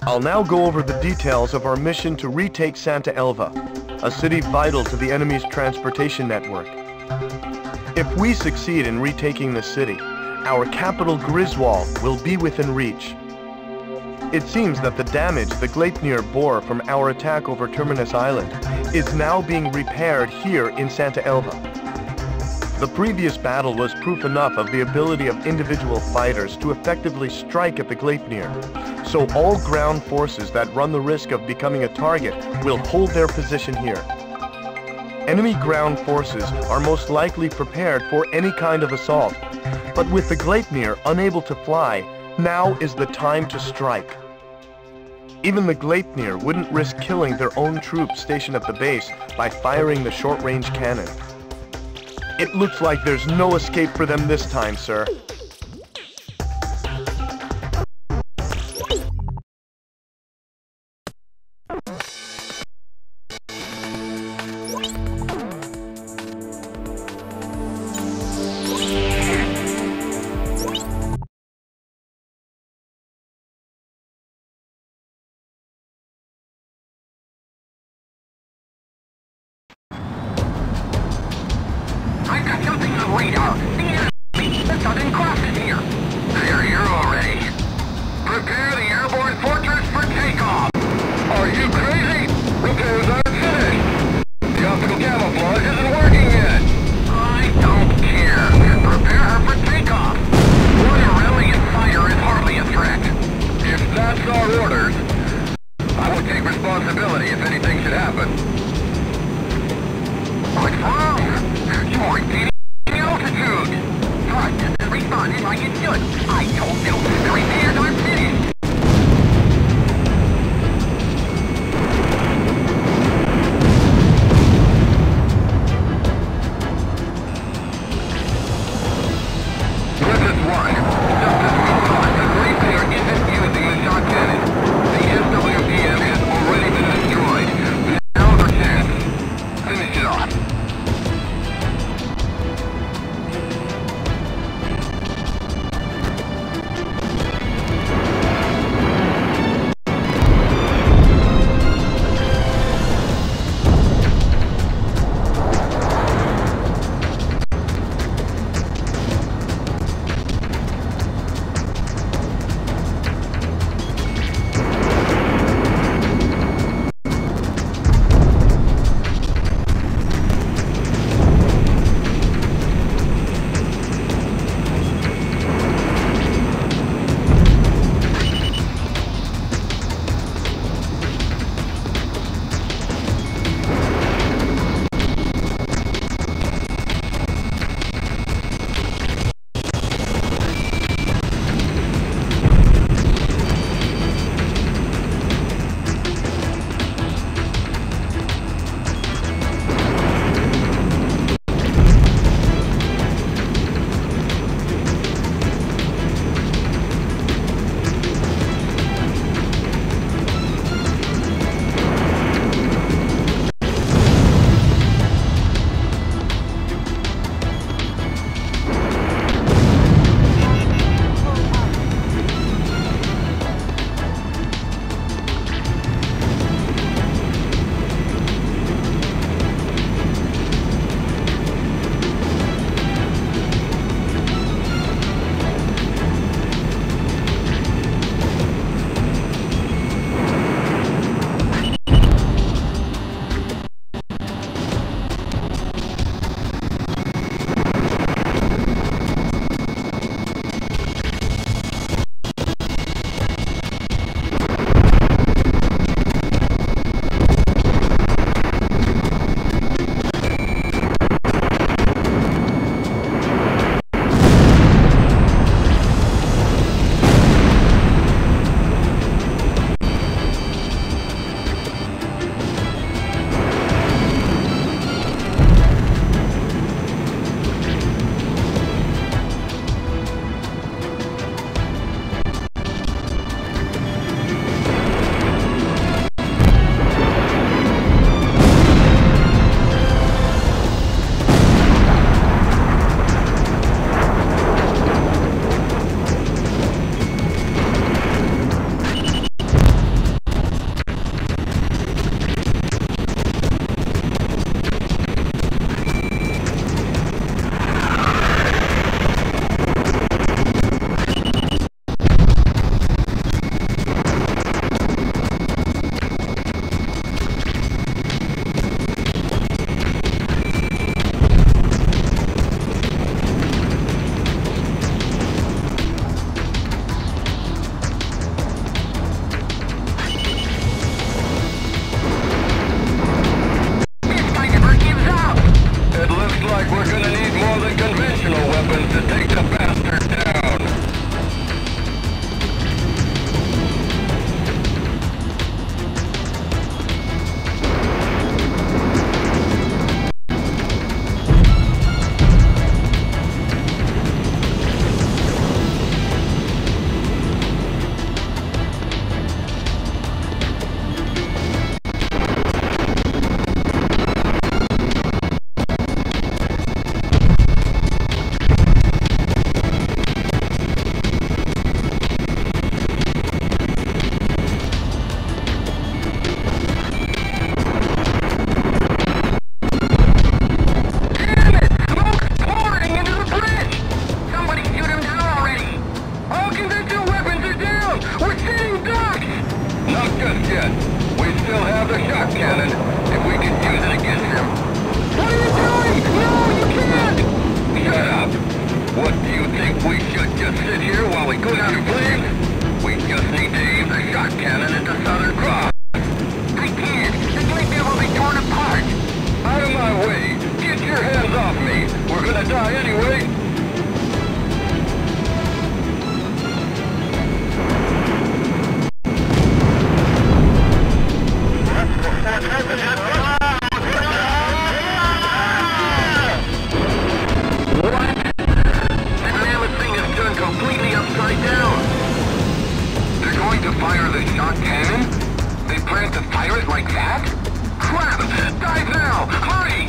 I'll now go over the details of our mission to retake Santa Elva, a city vital to the enemy's transportation network. If we succeed in retaking the city, our capital Griswold will be within reach. It seems that the damage the Gleipnir bore from our attack over Terminus Island is now being repaired here in Santa Elva. The previous battle was proof enough of the ability of individual fighters to effectively strike at the Gleipnir, so all ground forces that run the risk of becoming a target will hold their position here. Enemy ground forces are most likely prepared for any kind of assault, but with the Gleipnir unable to fly, now is the time to strike. Even the Gleipnir wouldn't risk killing their own troops stationed at the base by firing the short-range cannon. It looks like there's no escape for them this time, sir. I've got something on radar. The enemy! The Southern Cross is here! They're here already. Prepare the airborne fortress for takeoff! Are you crazy? Repairs aren't finished! The optical camouflage isn't working yet! I don't care. Prepare her for takeoff! One Aurelian fighter is hardly a threat. If that's our orders, I will take responsibility if anything should happen. What's wrong? You aren't getting the altitude! Thrust isn't responding like it should! I told you, the repairs aren't finished! Griffith 1. Just as we thought, the Gleipnir isn't using the shot cannon. The SWDM has already been destroyed. Now their chance. Finish it off. What do you think, we should just sit here while we go down in flames? We just need to aim the shot cannon at the Southern Cross. I can't. The Glacier will be torn apart. Out of my way. Get your hands off me. We're gonna die anyway. Fire the shot cannon? They plan to fire it like that? Crap! Dive now! Hurry!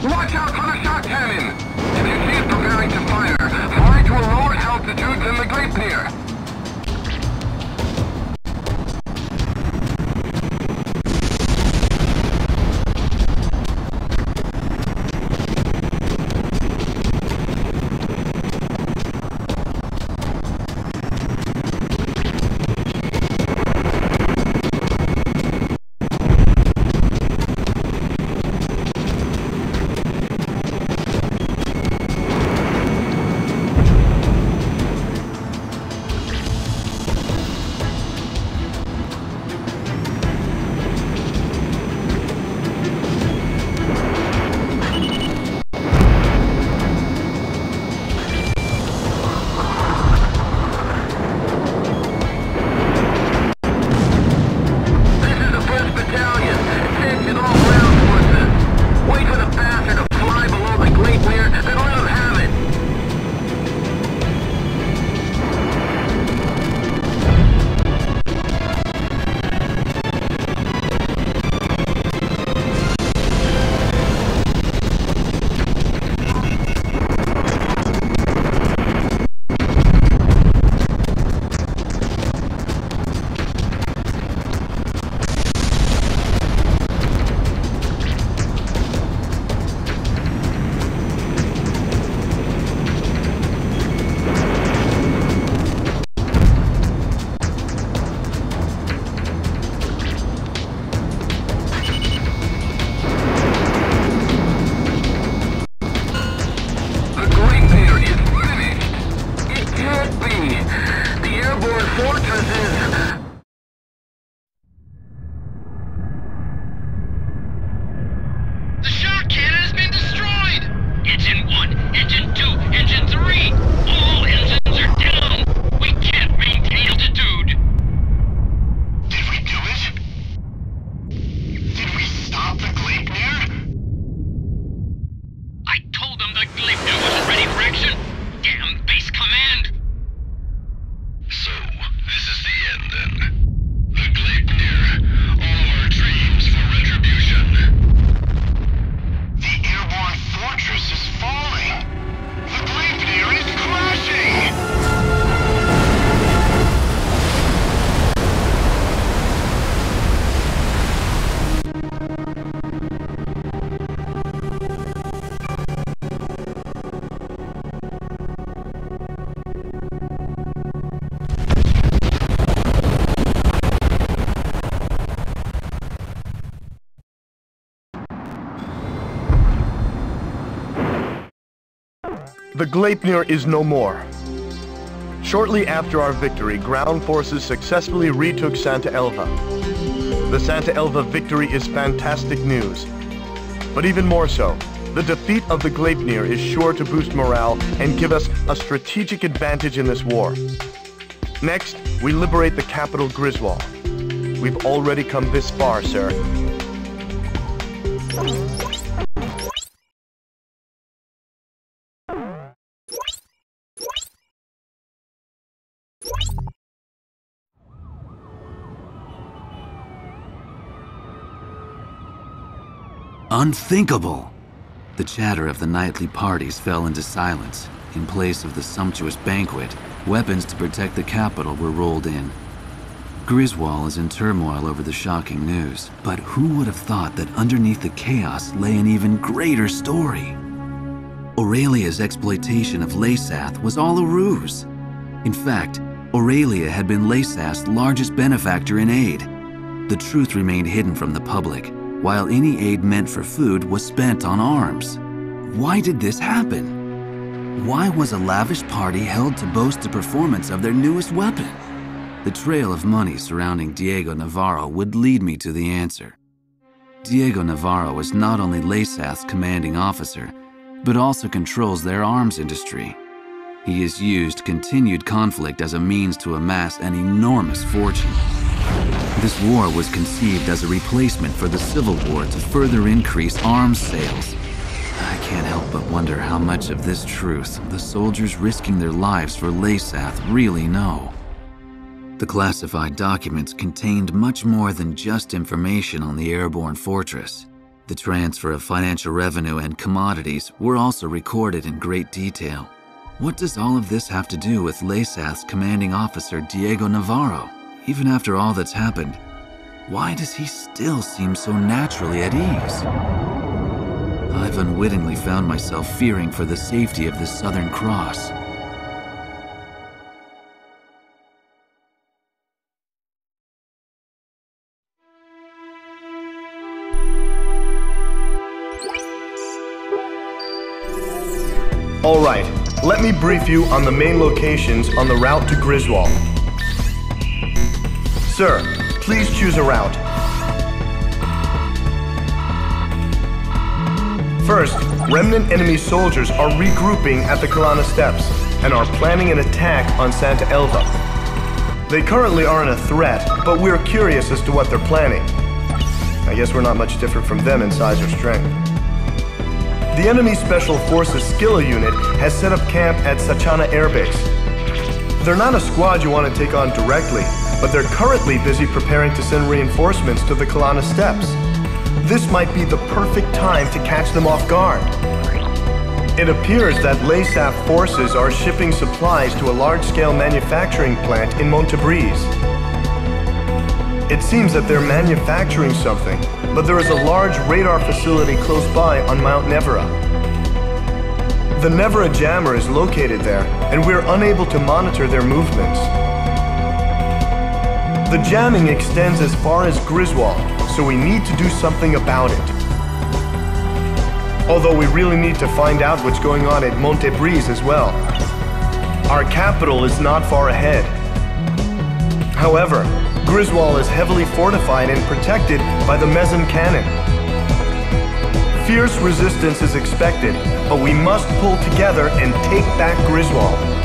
Watch out for the shot cannon! If you see it preparing to fire, fly to a lower altitude than the Gleipnir. The Gleipnir is no more. Shortly after our victory, ground forces successfully retook Santa Elva. The Santa Elva victory is fantastic news. But even more so, the defeat of the Gleipnir is sure to boost morale and give us a strategic advantage in this war. Next, we liberate the capital Griswold. We've already come this far, sir. Unthinkable! The chatter of the nightly parties fell into silence. In place of the sumptuous banquet, weapons to protect the capital were rolled in. Griswold is in turmoil over the shocking news, but who would have thought that underneath the chaos lay an even greater story? Aurelia's exploitation of Leysath was all a ruse. In fact, Aurelia had been Lesath's largest benefactor in aid. The truth remained hidden from the public, while any aid meant for food was spent on arms. Why did this happen? Why was a lavish party held to boast the performance of their newest weapon? The trail of money surrounding Diego Navarro would lead me to the answer. Diego Navarro is not only Lesath's commanding officer, but also controls their arms industry. He has used continued conflict as a means to amass an enormous fortune. This war was conceived as a replacement for the Civil War to further increase arms sales. I can't help but wonder how much of this truth the soldiers risking their lives for Lesath really know. The classified documents contained much more than just information on the airborne fortress. The transfer of financial revenue and commodities were also recorded in great detail. What does all of this have to do with Lesath's commanding officer Diego Navarro? Even after all that's happened, why does he still seem so naturally at ease? I've unwittingly found myself fearing for the safety of the Southern Cross. All right, let me brief you on the main locations on the route to Griswold. Sir, please choose a route. First, remnant enemy soldiers are regrouping at the Kalana Steps and are planning an attack on Santa Elva. They currently aren't a threat, but we're curious as to what they're planning. I guess we're not much different from them in size or strength. The enemy Special Forces Skilla unit has set up camp at Sachana Air Base. They're not a squad you want to take on directly, but they're currently busy preparing to send reinforcements to the Kalana Steps. This might be the perfect time to catch them off guard. It appears that Lesath forces are shipping supplies to a large-scale manufacturing plant in Montebriz. It seems that they're manufacturing something, but there is a large radar facility close by on Mount Nevera. The Nevera jammer is located there, and we're unable to monitor their movements. The jamming extends as far as Griswold, so we need to do something about it. Although we really need to find out what's going on at Montebriz as well. Our capital is not far ahead. However, Griswold is heavily fortified and protected by the Mezem cannon. Fierce resistance is expected, but we must pull together and take back Griswold.